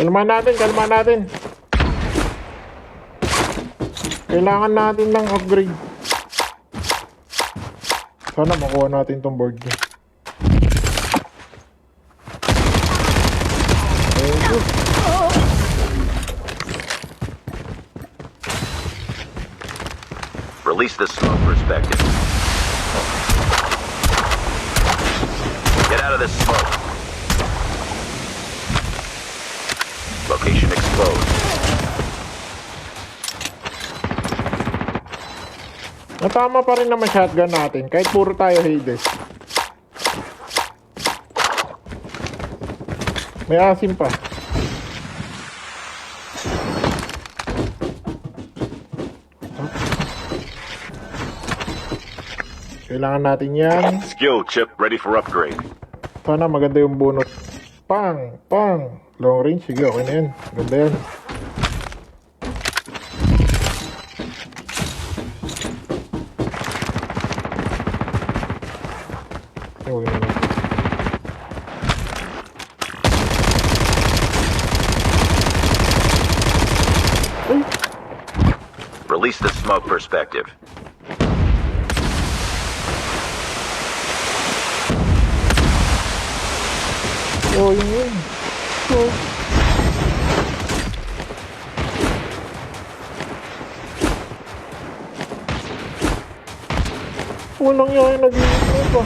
Kalma natin, kalma natin. Kailangan natin ng upgrade. Sana makuha natin tong board niya. Thank you. Release the smoke perspective. Get out of this smoke. Location exposed. Natama pa rin naman shotgun natin kahit puro tayo Hades. May asim pa. Kailangan natin yan. Skill chip ready for upgrade. Sana maganda yung bunot. Pang! Pang! Long range. Sige, okay na yan. Ganda yan. Okay na lang. Ay! Release the smoke perspective. Oh, yun. Oh. Walang yan, nag-iisip pa.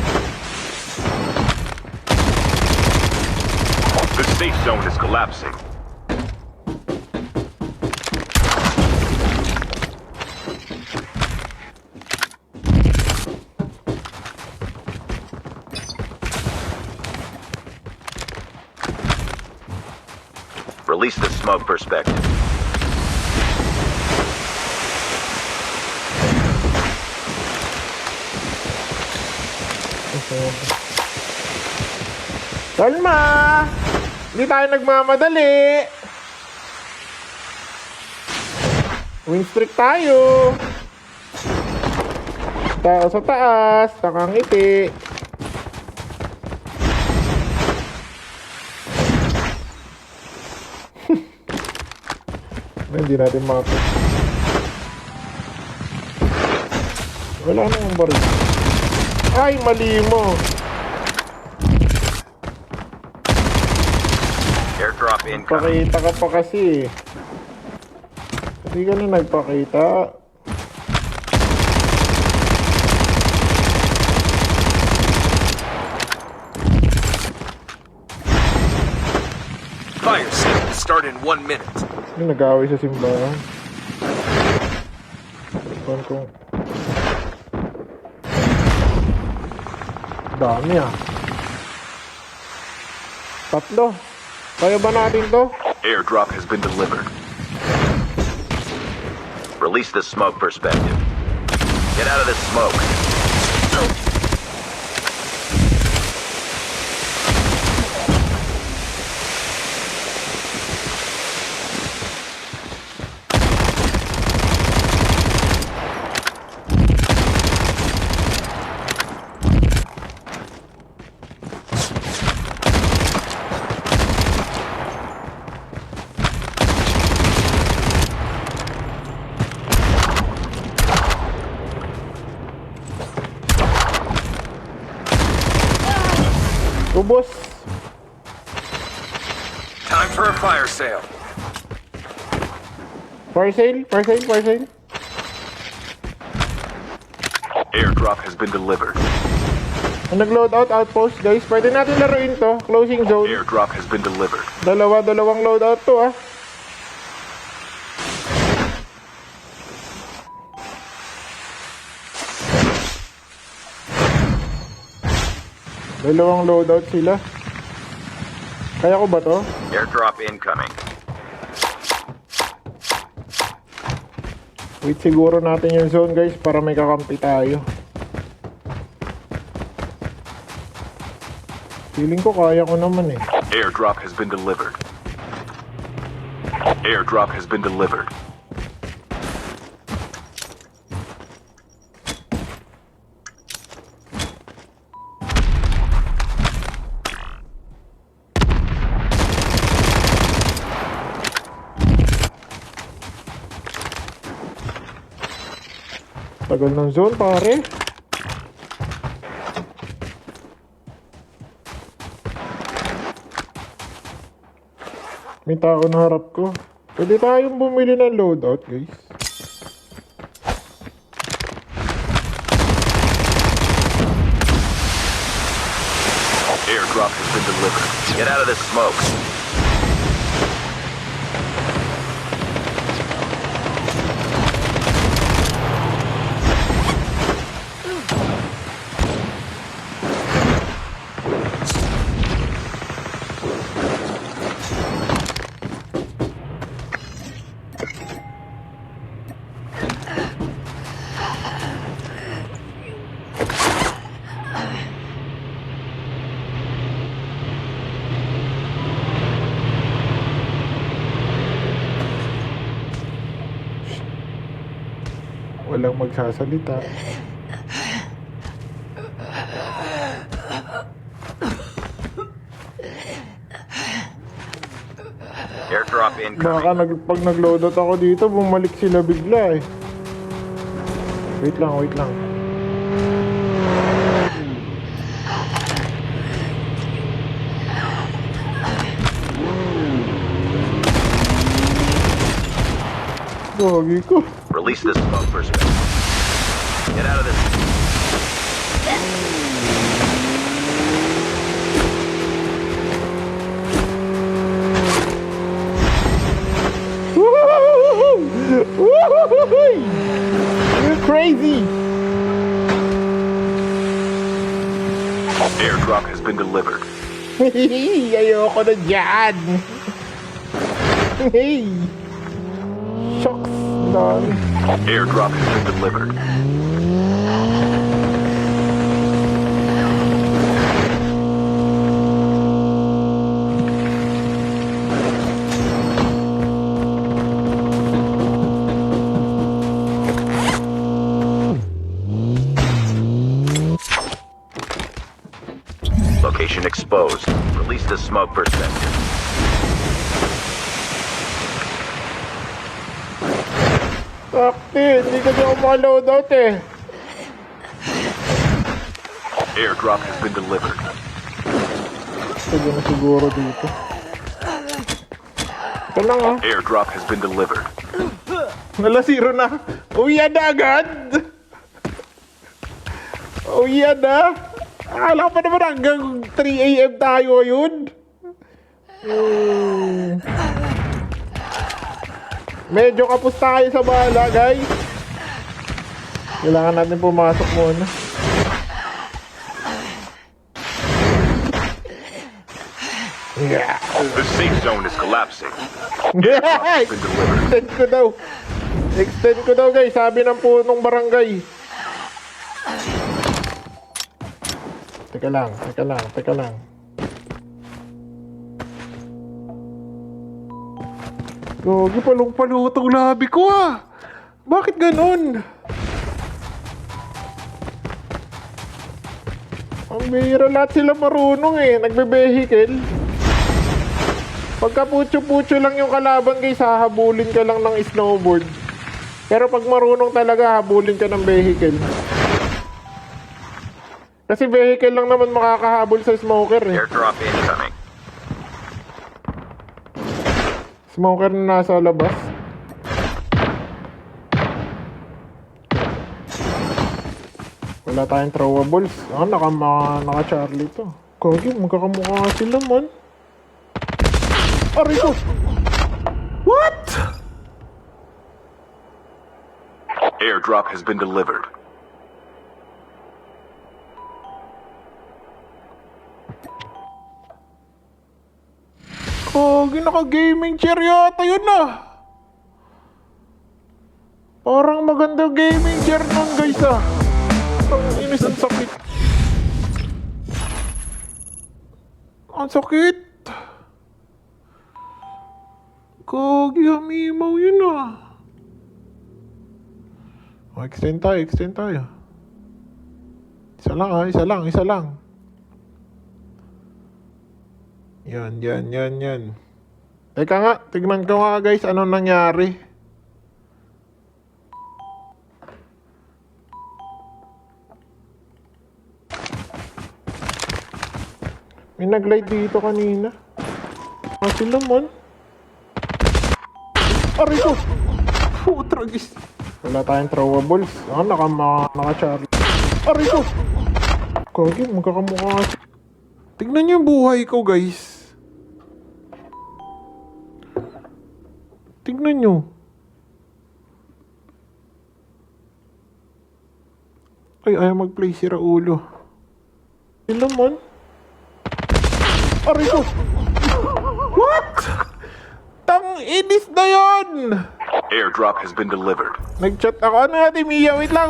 The safe zone is collapsing. Release the smoke perspective. Kalma! Hindi tayo nagmamadali. Win streak tayo. Tao sa taas, nakangiti. Hindi natin makapit. Wala namang baril. Ay, mali mo. Airdrop incoming. Pakita ka pa kasi. Hindi ka na nagpakita. Fire sale start in 1 minute. Yung nag-away sa simbahan. Saan kung... Dami ah. Tatlo. Kaya ba natin to? Airdrop has been delivered. Release the smoke perspective. Get out of this smoke. Ubos. Time for a fire sale. Fire sale, fire sale, fire sale. Airdrop has been delivered. Ang nag-load out outpost, guys. Pwede natin laruin to. Closing zone. Airdrop has been delivered. Dalawang load out to ah. Dalawang loadout sila. Kaya ko ba to? Airdrop incoming. Wait, siguro natin yung zone guys para may kakampi tayo. Feeling ko kaya ko naman eh. Airdrop has been delivered. Airdrop has been delivered. Tagal ng zone, pare. May tao na harap ko. Pwede tayong bumili ng loadout, guys. Airdrop has been delivered. Get out of this smoke. Walang magsasalita. Airdrop Baka incoming. pag nag-loadout ako dito, bumalik sila bigla eh. Wait lang, wait lang. Gagi ko. Release the smoke perspective. Get out of this. Woo-hoo-hoo-hoo! You're crazy! Airdrop has been delivered. Ayoko na dyan! Hey! Shucks! Dami. Airdrop has been delivered. Location exposed. Release the smoke perspective. Sakti! Hindi kasi ako maka-loadout eh. Airdrop has been delivered. Sige na siguro dito. Ito lang ah. Airdrop has been delivered. Nalasiro na. Uwian na agad! Uwian na! Akala ko pa naman hanggang 3 AM tayo yun. Medyo kapos tayo sa bala, guys. Kailangan natin pumasok muna. Yeah. The safe zone is collapsing. Has been delivered. Extend ko daw. Extend ko daw, guys. Sabi ng punong barangay. Teka lang, teka lang, teka lang. Gogi, palong-palutong labi ko ah. Bakit ganun? Ang bihira, lahat sila marunong eh. Nagbe-vehicle. Pagka putyo-putyo lang yung kalaban guys, hahabulin ka lang ng snowboard. Pero pag marunong talaga, habulin ka ng vehicle. Kasi vehicle lang naman makakahabol sa smoker eh. Airdrop incoming. Smoker na nasa labas. Wala tayong throwables. Ah, naka-Charlie to. Kagi, magkakamukha sila man. Aray ko! What? Airdrop has been delivered. Kagi, naka-gaming chair yata yun ah. Parang maganda gaming chair nun guys ah. Ang inis, ang sakit. Ang sakit. Kagi, hamimaw yun ah. Oh, extend tayo, extend tayo. Isa lang ah, isa lang, isa lang. Yan, yan, yan, yan. Teka nga, tignan ko nga guys, anong nangyari. May nag-light dito kanina. Sila man. Aray ko! Putragis. Wala tayong throwables. Naka-charge. Aray ko! Kagi, magkakamukha. Tignan niyo yung buhay ko, guys. Tignan niyo. Ay, ayaw mag-play si Raulo. Sila man. Aray ko! What? Tang-inis na yun! Airdrop has been delivered. Nag-chat ako. Ano natin, Mia? Wait lang.